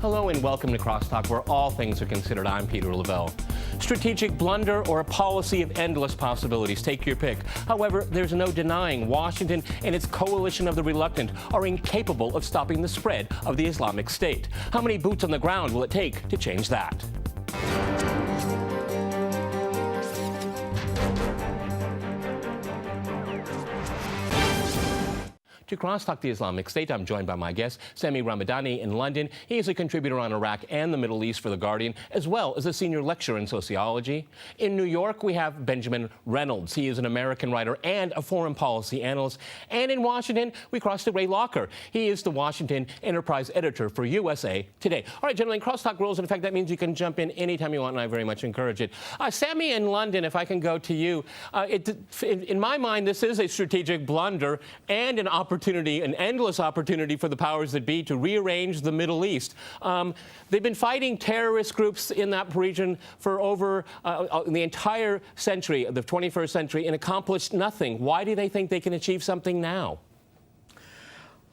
Hello and welcome to CrossTalk, where all things are considered. I'm Peter Lavelle. Strategic blunder or a policy of endless possibilities, take your pick. However, there's no denying Washington and its coalition of the reluctant are incapable of stopping the spread of the Islamic State. How many boots on the ground will it take to change that? To CrossTalk the Islamic State, I'm joined by my guest, Sami Ramadani in London. He is a contributor on Iraq and the Middle East for The Guardian, as well as a senior lecturer in sociology. In New York, we have Benjamin Reynolds. He is an American writer and a foreign policy analyst. And in Washington, we cross to Ray Locker. He is the Washington Enterprise editor for USA Today. All right, gentlemen, CrossTalk rules. In fact, that means you can jump in anytime you want, and I very much encourage it. Sami in London, if I can go to you. In my mind, this is a strategic blunder and an an endless opportunity for the powers that be to rearrange the Middle East. They've been fighting terrorist groups in that region for over the entire century, the 21st century, and accomplished nothing. Why do they think they can achieve something now?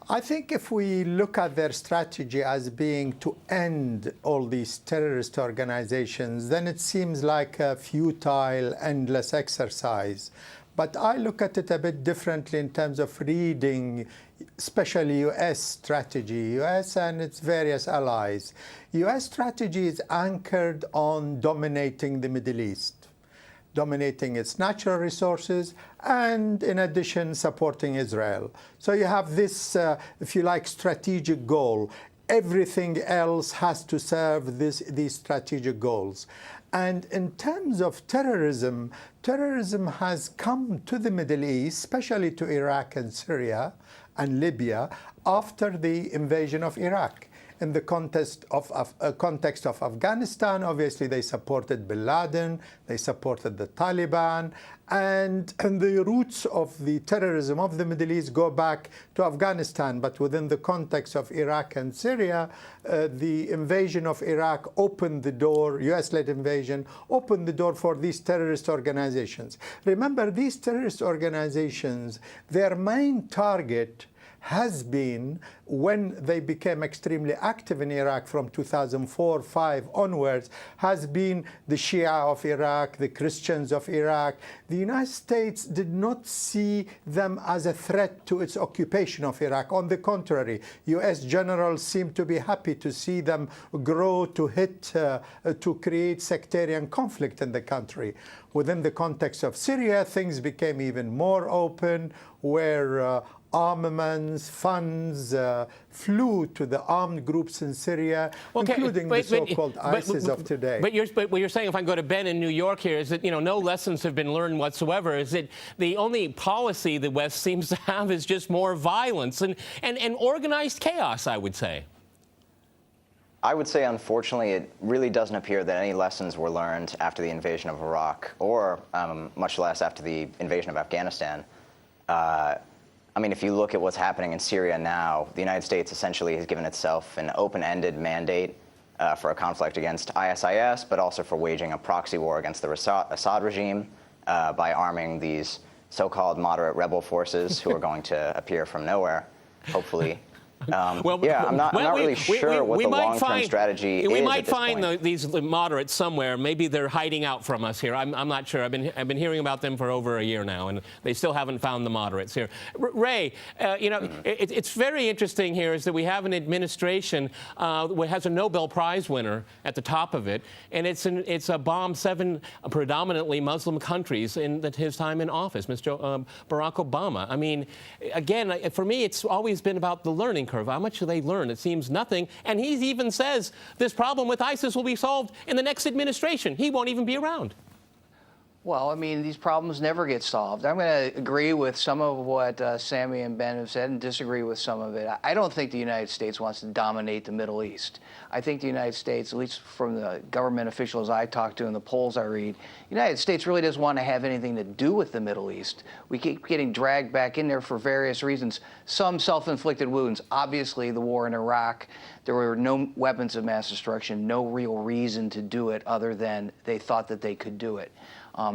I think if we look at their strategy as being to end all these terrorist organizations, then it seems like a futile, endless exercise. But I look at it a bit differently in terms of reading, especially U.S. strategy, U.S. and its various allies. U.S. strategy is anchored on dominating the Middle East, dominating its natural resources, and in addition, supporting Israel. So you have this, if you like, strategic goal. Everything else has to serve these strategic goals. And in terms of terrorism, terrorism has come to the Middle East, especially to Iraq and Syria and Libya, after the invasion of Iraq. In the context of Afghanistan, obviously they supported bin Laden, they supported the Taliban, and the roots of the terrorism of the Middle East go back to Afghanistan. But within the context of Iraq and Syria, the invasion of Iraq opened the door, US-led invasion, opened the door for these terrorist organizations. Remember, these terrorist organizations, their main target has been, when they became extremely active in Iraq from 2004-5 onwards, has been the Shia of Iraq, the Christians of Iraq. The United States did not see them as a threat to its occupation of Iraq. On the contrary, US generals seemed to be happy to see them grow to create sectarian conflict in the country. Within the context of Syria, things became even more open, where armaments, funds flew to the armed groups in Syria, including the so-called ISIS of today. But what you're saying, if I go to Ben in New York here, is that no lessons have been learned whatsoever. Is that the only policy the West seems to have is just more violence and organized chaos, I would say. I would say, unfortunately, it really doesn't appear that any lessons were learned after the invasion of Iraq, or much less after the invasion of Afghanistan. I mean, if you look at what's happening in Syria now, the United States essentially has given itself an open-ended mandate for a conflict against ISIS, but also for waging a proxy war against the Assad regime by arming these so-called moderate rebel forces who are going to appear from nowhere, hopefully. I'm not really sure what the long-term strategy is. We might find these moderates somewhere. Maybe they're hiding out from us here. I'm not sure. I've been hearing about them for over a year now, and they still haven't found the moderates here. Ray, it's very interesting here is that we have an administration that has a Nobel Prize winner at the top of it, and it's bombed 7 predominantly Muslim countries in his time in office, Mr. Barack Obama. I mean, again, for me, it's always been about the learning curve. How much do they learn? It seems nothing. And he even says this problem with ISIS will be solved in the next administration. He won't even be around. Well, I mean, these problems never get solved. I'm going to agree with some of what Sami and Ben have said and disagree with some of it. I don't think the United States wants to dominate the Middle East. I think the United States, at least from the government officials I talk to and the polls I read, the United States really doesn't want to have anything to do with the Middle East. We keep getting dragged back in there for various reasons, some self-inflicted wounds. Obviously, the war in Iraq, there were no weapons of mass destruction, no real reason to do it other than they thought that they could do it.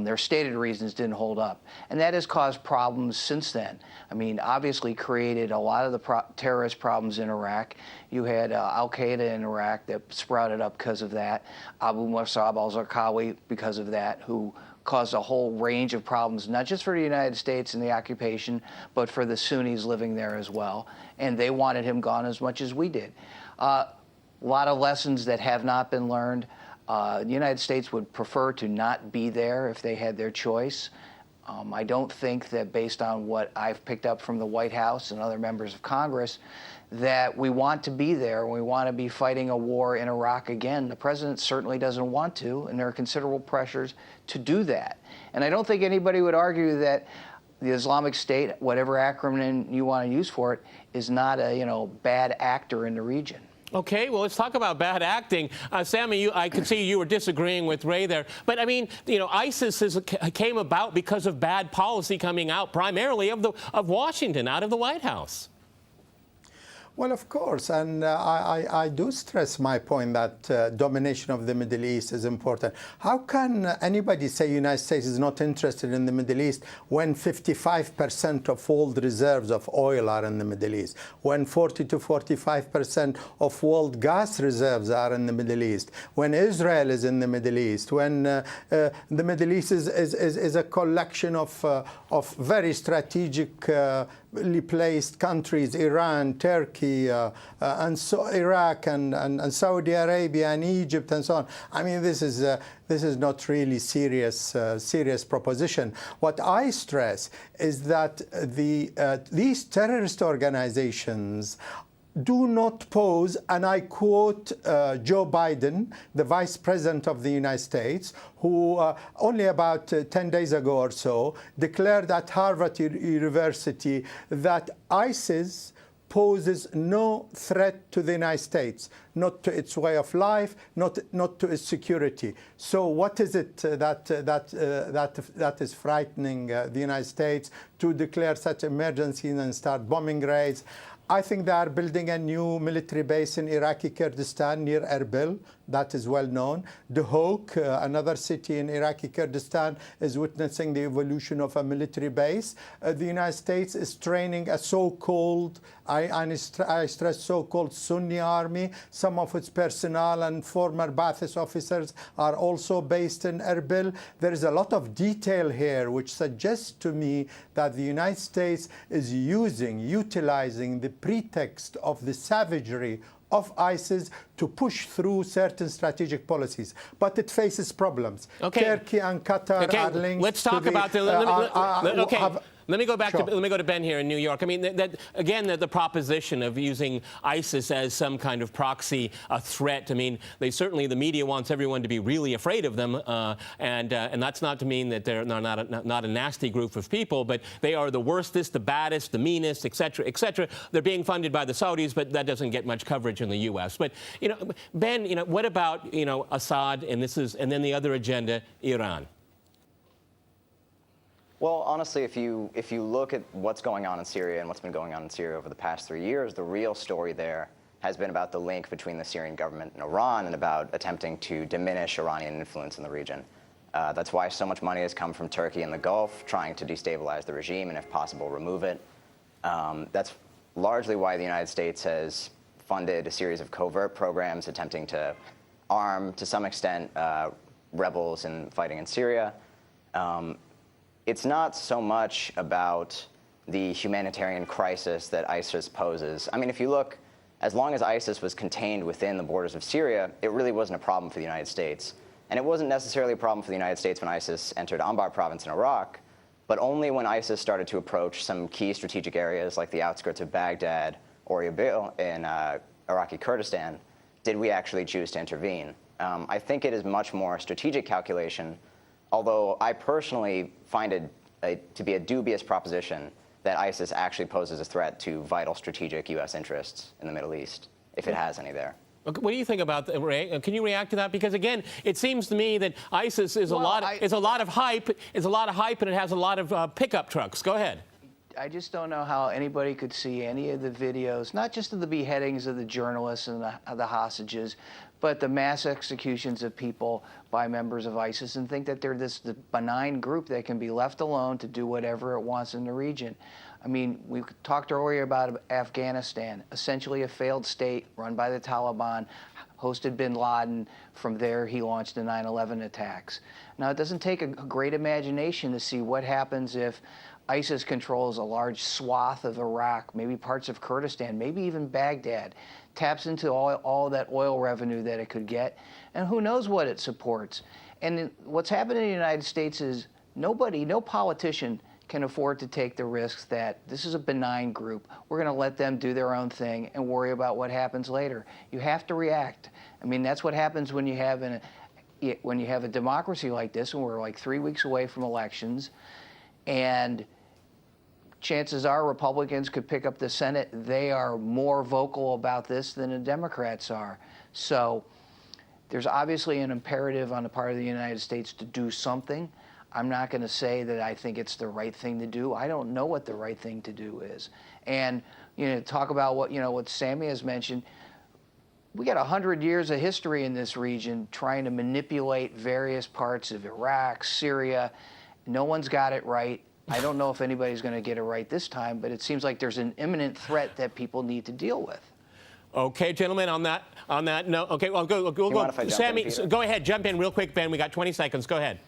Their stated reasons didn't hold up. And that has caused problems since then. I mean, obviously created a lot of the terrorist problems in Iraq. You had al-Qaeda in Iraq that sprouted up because of that. Abu Musab al-Zarqawi because of that, who caused a whole range of problems, not just for the United States and the occupation, but for the Sunnis living there as well. And they wanted him gone as much as we did. A lot of lessons that have not been learned. The United States would prefer to not be there if they had their choice. I don't think that, based on what I've picked up from the White House and other members of Congress, that we want to be there. We want to be fighting a war in Iraq again. The president certainly doesn't want to, and there are considerable pressures to do that. And I don't think anybody would argue that the Islamic State, whatever acronym you want to use for it, is not a bad actor in the region. Okay, well, let's talk about bad acting. Sami, I could see you were disagreeing with Ray there. But, I mean, ISIS came about because of bad policy coming out primarily of Washington, out of the White House. Well, of course, and I do stress my point that domination of the Middle East is important. How can anybody say the United States is not interested in the Middle East when 55% of world reserves of oil are in the Middle East, when 40 to 45% of world gas reserves are in the Middle East, when Israel is in the Middle East, when the Middle East is a collection of very strategic placed countries, Iran, Turkey, and so Iraq, and Saudi Arabia, and Egypt, and so on. I mean, this is not really serious proposition. What I stress is that these terrorist organizations do not pose, and I quote Joe Biden, the Vice President of the United States, who only about 10 days ago or so declared at Harvard University that ISIS poses no threat to the United States, not to its way of life, not to its security. So what is it that is frightening the United States to declare such emergencies and start bombing raids? I think they are building a new military base in Iraqi Kurdistan near Erbil. That is well known. Duhok, another city in Iraqi Kurdistan, is witnessing the evolution of a military base. The United States is training a so-called, I stress so-called Sunni army. Some of its personnel and former Ba'athist officers are also based in Erbil. There is a lot of detail here which suggests to me that the United States is utilizing the pretext of the savagery of ISIS to push through certain strategic policies, but it faces problems. Okay. Turkey and Qatar are linked. Let's talk about the. Let me go back to let me go to Ben here in New York. I mean, the proposition of using ISIS as some kind of proxy threat. I mean, the media wants everyone to be really afraid of them, and that's not to mean that they're not a nasty group of people, but they are the worstest, the baddest, the meanest, etc., etc. They're being funded by the Saudis, but that doesn't get much coverage in the U.S. But Ben, what about Assad and then the other agenda, Iran? Well, honestly, if you look at what's going on in Syria and what's been going on in Syria over the past 3 years, the real story there has been about the link between the Syrian government and Iran and about attempting to diminish Iranian influence in the region. That's why so much money has come from Turkey and the Gulf, trying to destabilize the regime and, if possible, remove it. That's largely why the United States has funded a series of covert programs attempting to arm, to some extent, rebels in fighting in Syria. It's not so much about the humanitarian crisis that ISIS poses. I mean, if you look, as long as ISIS was contained within the borders of Syria, it really wasn't a problem for the United States. And it wasn't necessarily a problem for the United States when ISIS entered Anbar province in Iraq, but only when ISIS started to approach some key strategic areas like the outskirts of Baghdad or Erbil in Iraqi Kurdistan did we actually choose to intervene. I think it is much more a strategic calculation, although I personally find it to be a dubious proposition that ISIS actually poses a threat to vital strategic U.S. interests in the Middle East, if it has any there. Okay, what do you think about that, Ray? Can you react to that? Because again, it seems to me that ISIS is a lot of hype, and it has a lot of pickup trucks. Go ahead. I just don't know how anybody could see any of the videos, not just of the beheadings of the journalists and the hostages, but the mass executions of people by members of ISIS, and think that they're this benign group that can be left alone to do whatever it wants in the region. I mean, we talked earlier about Afghanistan, essentially a failed state run by the Taliban, hosted bin Laden. From there, he launched the 9/11 attacks. Now, it doesn't take a great imagination to see what happens if ISIS controls a large swath of Iraq, maybe parts of Kurdistan, maybe even Baghdad, taps into all that oil revenue that it could get, and who knows what it supports. And what's happened in the United States is no politician can afford to take the risks that this is a benign group. We're going to let them do their own thing and worry about what happens later. You have to react. I mean, that's what happens when you have a democracy like this, and we're like 3 weeks away from elections, and chances are Republicans could pick up the Senate. They are more vocal about this than the Democrats are. So there's obviously an imperative on the part of the United States to do something. I'm not going to say that I think it's the right thing to do. I don't know what the right thing to do is. And, talk about what Sami has mentioned. We got 100 years of history in this region trying to manipulate various parts of Iraq, Syria. No one's got it right. I don't know if anybody's going to get it right this time, but it seems like there's an imminent threat that people need to deal with. Okay, gentlemen, on that note, okay, well, go. Sami, go ahead, jump in real quick, Ben. We got 20 seconds. Go ahead.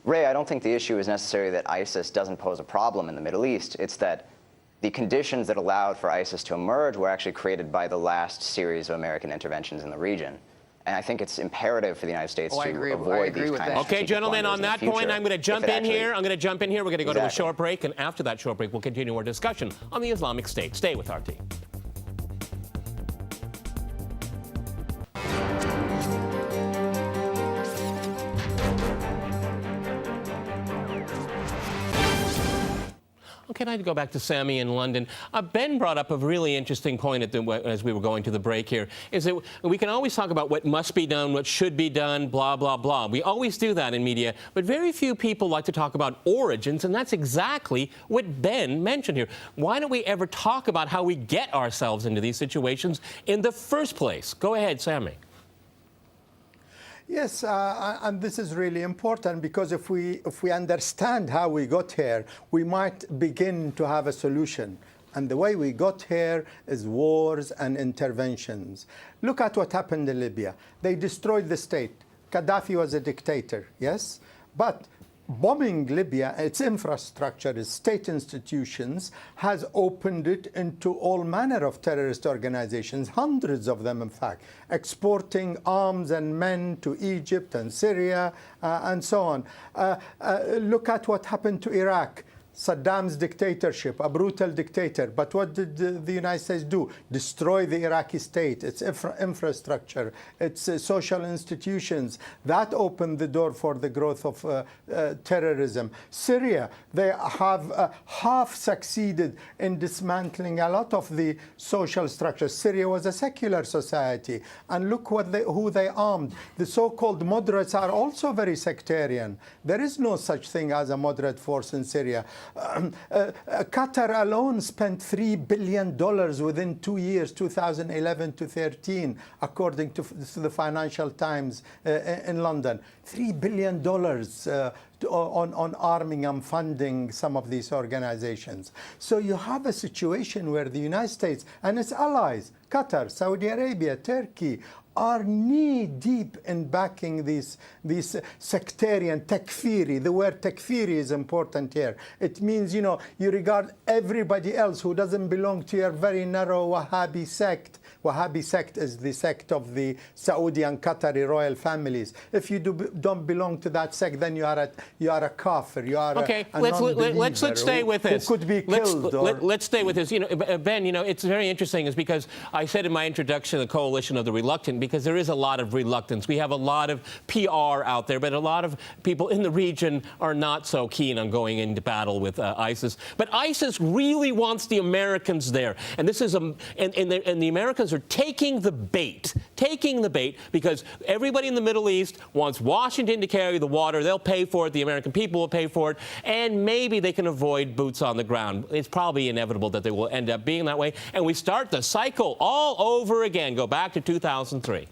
Ray, I don't think the issue is necessarily that ISIS doesn't pose a problem in the Middle East. It's that the conditions that allowed for ISIS to emerge were actually created by the last series of American interventions in the region. And I think it's imperative for the United States to avoid these kinds of Okay, gentlemen, on that point, I'm going to jump in here. We're going to go to a short break, and after that short break, we'll continue our discussion on the Islamic State. Stay with RT. Okay, I'd go back to Sami in London. Ben brought up a really interesting point as we were going to the break here, is that we can always talk about what must be done, what should be done, blah, blah, blah. We always do that in media, but very few people like to talk about origins, and that's exactly what Ben mentioned here. Why don't we ever talk about how we get ourselves into these situations in the first place? Go ahead, Sami. Yes, and this is really important, because if we understand how we got here, we might begin to have a solution. And the way we got here is wars and interventions. Look at what happened in Libya. They destroyed the state. Gaddafi was a dictator, yes? But bombing Libya, its infrastructure, its state institutions, has opened it into all manner of terrorist organizations, hundreds of them, in fact, exporting arms and men to Egypt and Syria and so on. Look at what happened to Iraq. Saddam's dictatorship, a brutal dictator. But what did the United States do? Destroy the Iraqi state, its infrastructure, its social institutions. That opened the door for the growth of terrorism. Syria, they have half succeeded in dismantling a lot of the social structures. Syria was a secular society. And look who they armed. The so-called moderates are also very sectarian. There is no such thing as a moderate force in Syria. Qatar alone spent $3 billion within 2 years, 2011 to 13, according to the Financial Times in London. $3 billion on arming and funding some of these organizations. So you have a situation where the United States and its allies, Qatar, Saudi Arabia, Turkey, are knee-deep in backing these sectarian takfiri. The word takfiri is important here. It means, you regard everybody else who doesn't belong to your very narrow Wahhabi sect. Wahhabi sect is the sect of the Saudi and Qatari royal families. If you don't belong to that sect, then you are a kafir. You are okay. a Let's stay with this. Who could be killed. Let's stay with this. Ben, it's very interesting, is because I said in my introduction the coalition of the reluctant, because there is a lot of reluctance. We have a lot of PR out there, but a lot of people in the region are not so keen on going into battle with ISIS. But ISIS really wants the Americans there, and this is and the Americans are taking the bait because everybody in the Middle East wants Washington to carry the water. They'll pay for it. The American people will pay for it. And maybe they can avoid boots on the ground. It's probably inevitable that they will end up being that way. And we start the cycle all over again. Go back to 2003.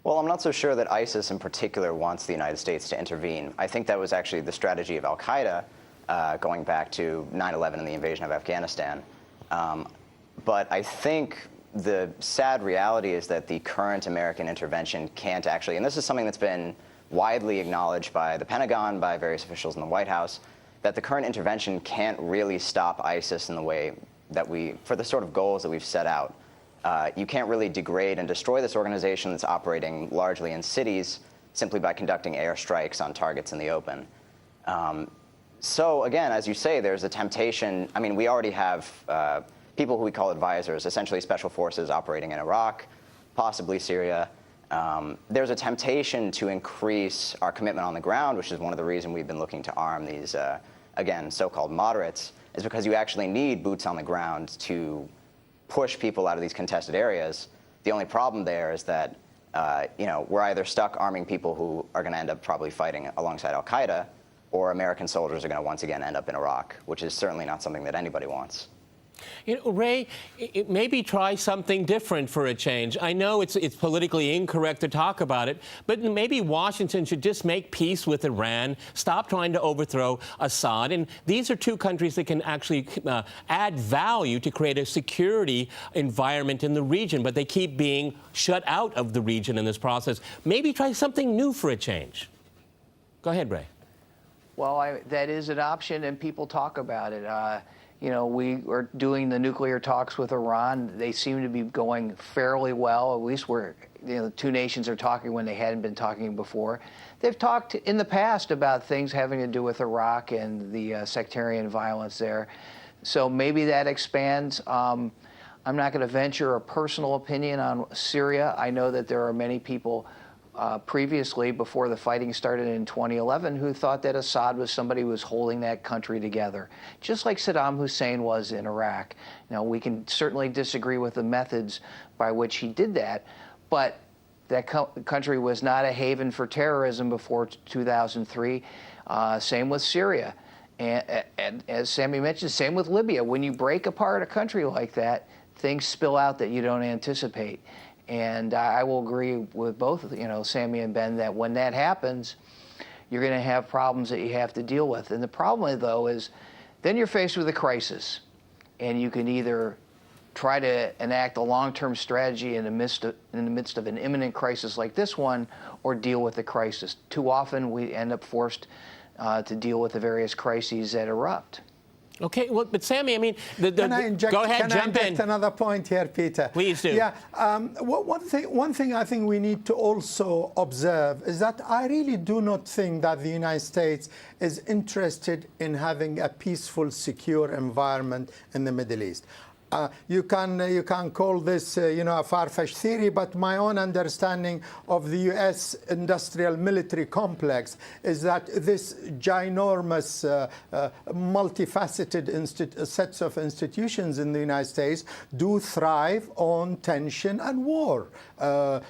Well, I'm not so sure that ISIS in particular wants the United States to intervene. I think that was actually the strategy of al-Qaeda going back to 9/11 and the invasion of Afghanistan. But I think the sad reality is that the current American intervention can't actually, and this is something that's been widely acknowledged by the Pentagon, by various officials in the White House, that the current intervention can't really stop ISIS in the way that for the sort of goals that we've set out. You can't really degrade and destroy this organization that's operating largely in cities simply by conducting airstrikes on targets in the open. So again, as you say, there's a temptation. I mean, we already have people who we call advisors, essentially special forces operating in Iraq, possibly Syria. There's a temptation to increase our commitment on the ground, which is one of the reasons we've been looking to arm these, again, so-called moderates, is because you actually need boots on the ground to push people out of these contested areas. The only problem there is that we're either stuck arming people who are going to end up probably fighting alongside al-Qaeda, or American soldiers are going to once again end up in Iraq, which is certainly not something that anybody wants. You know, Ray, maybe try something different for a change. I know it's politically incorrect to talk about it, but maybe Washington should just make peace with Iran, stop trying to overthrow Assad. And these are two countries that can actually add value to create a security environment in the region, but they keep being shut out of the region in this process. Maybe try something new for a change. Go ahead, Ray. Well, that is an option, and people talk about it. We are doing the nuclear talks with Iran. They seem to be going fairly well. At least the two nations are talking when they hadn't been talking before. They've talked in the past about things having to do with Iraq and the sectarian violence there. So maybe that expands. I'm not going to venture a personal opinion on Syria. I know that there are many people previously, before the fighting started in 2011, who thought that Assad was somebody who was holding that country together, just like Saddam Hussein was in Iraq. Now, we can certainly disagree with the methods by which he did that, but that country was not a haven for terrorism before 2003. Same with Syria. And as Sami mentioned, same with Libya. When you break apart a country like that, things spill out that you don't anticipate. And I will agree with both, Sami and Ben, that when that happens, you're going to have problems that you have to deal with. And the problem, though, is then you're faced with a crisis. And you can either try to enact a long-term strategy in the midst of an imminent crisis like this one, or deal with the crisis. Too often, we end up forced to deal with the various crises that erupt. Okay, well, but Sami, I mean, Can I inject, go ahead, can jump I inject in. another point here, Peter? Please do. Yeah, one thing I think we need to also observe is that I really do not think that the United States is interested in having a peaceful, secure environment in the Middle East. You can call this a far-fetched theory, but my own understanding of the U.S. industrial military complex is that this ginormous, multifaceted sets of institutions in the United States do thrive on tension and war,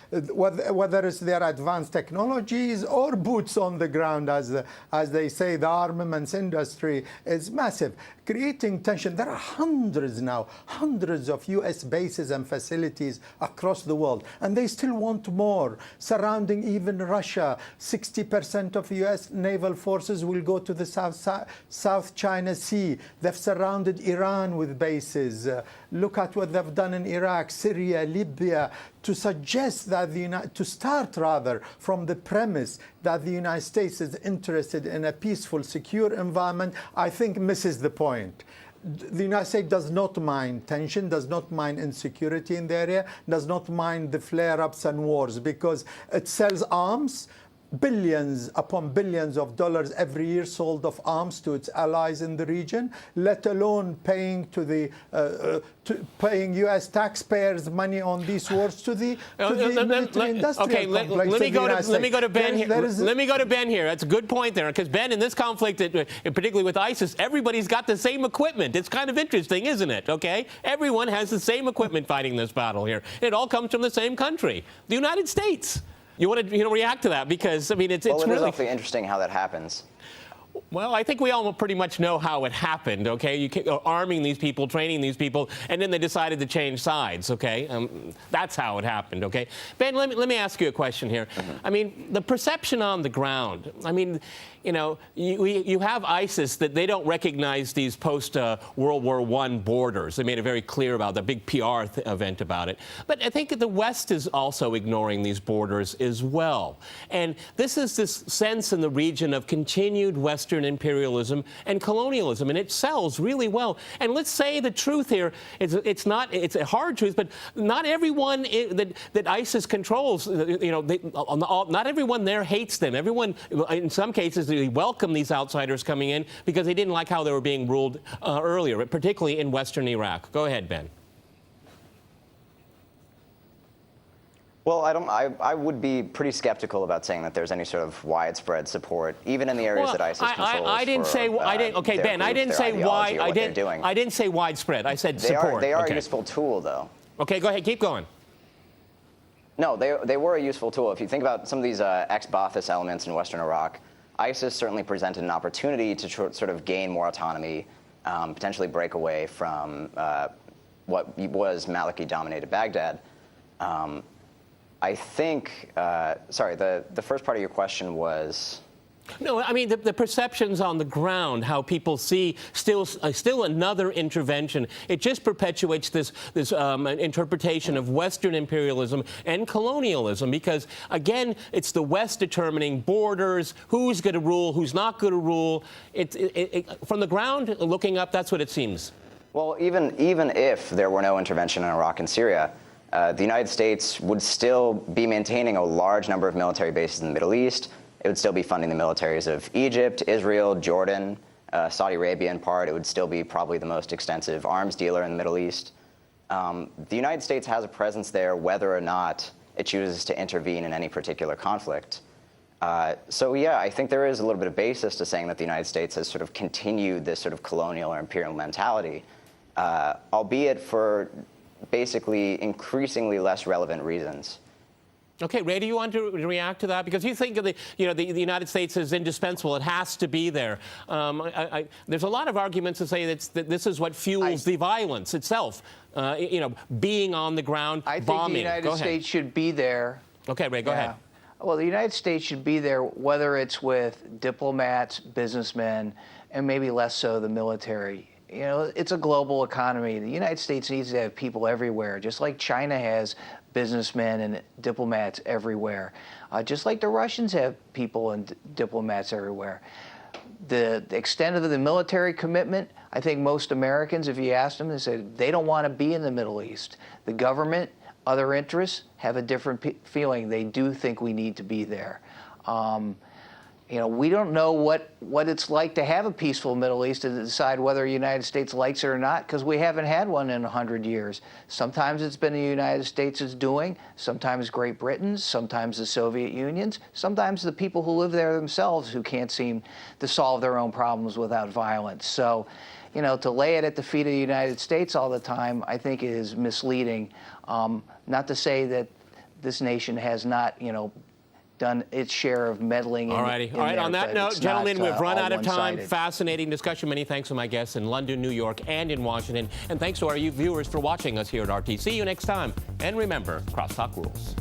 whether it's their advanced technologies or boots on the ground, as they say. The armaments industry is massive, creating tension. There are hundreds of U.S. bases and facilities across the world, and they still want more, surrounding even Russia. 60% of U.S. naval forces will go to the South China Sea. They've surrounded Iran with bases. Look at what they've done in Iraq, Syria, Libya. To suggest that to start rather from the premise that the United States is interested in a peaceful, secure environment, I think misses the point. The United States does not mind tension, does not mind insecurity in the area, does not mind the flare-ups and wars, because it sells arms, billions upon billions of dollars every year sold of arms to its allies in the region, let alone paying paying U.S. taxpayers money on these wars to the military-industrial complex. Let me go to Ben here. Let me go to Ben here. That's a good point there, because Ben, in this conflict, particularly with ISIS, everybody's got the same equipment. It's kind of interesting, isn't it? Okay, everyone has the same equipment fighting this battle here. It all comes from the same country, the United States. You want to react to that, because I mean it's well, it really is awfully interesting how that happens. Well, I think we all pretty much know how it happened, okay? You arming these people, training these people, and then they decided to change sides, okay? That's how it happened, okay? Ben, let me ask you a question here. I mean, the perception on the ground, I mean, you know, you have ISIS that they don't recognize these post-World War I borders. They made it very clear about the big PR event about it. But I think the West is also ignoring these borders as well. And this is this sense in the region of continued Western imperialism and colonialism, and it sells really well. And let's say the truth here, it's a hard truth, but not everyone that ISIS controls, you know, not everyone there hates them. Everyone, in some cases, they welcome these outsiders coming in because they didn't like how they were being ruled earlier, particularly in Western Iraq. Go ahead, Ben. Well, I would be pretty skeptical about saying that there's any sort of widespread support, even in the areas that ISIS controls. I didn't say. Okay, Ben. I didn't say why. I didn't say widespread. I said support. They are a useful tool, though. Okay, go ahead. Keep going. No, they were a useful tool. If you think about some of these ex-Ba'athist elements in Western Iraq, ISIS certainly presented an opportunity to sort of gain more autonomy, potentially break away from what was Maliki-dominated Baghdad. I think, sorry, the first part of your question was? No, I mean the perceptions on the ground, how people see still another intervention. It just perpetuates this interpretation of Western imperialism and colonialism, because again, it's the West determining borders, who's going to rule, who's not going to rule. From the ground, looking up, that's what it seems. Well, even if there were no intervention in Iraq and Syria, the United States would still be maintaining a large number of military bases in the Middle East. It would still be funding the militaries of Egypt, Israel, Jordan, Saudi Arabia in part. It would still be probably the most extensive arms dealer in the Middle East. The United States has a presence there whether or not it chooses to intervene in any particular conflict. So yeah, I think there is a little bit of basis to saying that the United States has sort of continued this sort of colonial or imperial mentality, albeit for basically increasingly less relevant reasons. Okay, Ray, do you want to react to that? Because you think of the United States is indispensable. It has to be there. There's a lot of arguments to say that this is what fuels the violence itself. Being on the ground, bombing. I think the United States should be there. Okay, Ray, go ahead. Well, the United States should be there, whether it's with diplomats, businessmen, and maybe less so the military. You know, it's a global economy. The United States needs to have people everywhere, just like China has businessmen and diplomats everywhere, just like the Russians have people and diplomats everywhere. The extent of the military commitment, I think most Americans, if you ask them, they say they don't want to be in the Middle East. The government, other interests, have a different feeling. They do think we need to be there. You know, we don't know what it's like to have a peaceful Middle East to decide whether the United States likes it or not, because we haven't had one in 100 years. Sometimes it's been the United States' doing, sometimes Great Britain's, sometimes the Soviet Union's, sometimes the people who live there themselves who can't seem to solve their own problems without violence. So, you know, to lay it at the feet of the United States all the time, I think is misleading. Not to say that this nation has not, you know, done its share of meddling. All righty. All right. On that note, gentlemen, we've run out of time. Fascinating discussion. Many thanks to my guests in London, New York, and in Washington. And thanks to our viewers for watching us here at RT. See you next time. And remember, CrossTalk rules.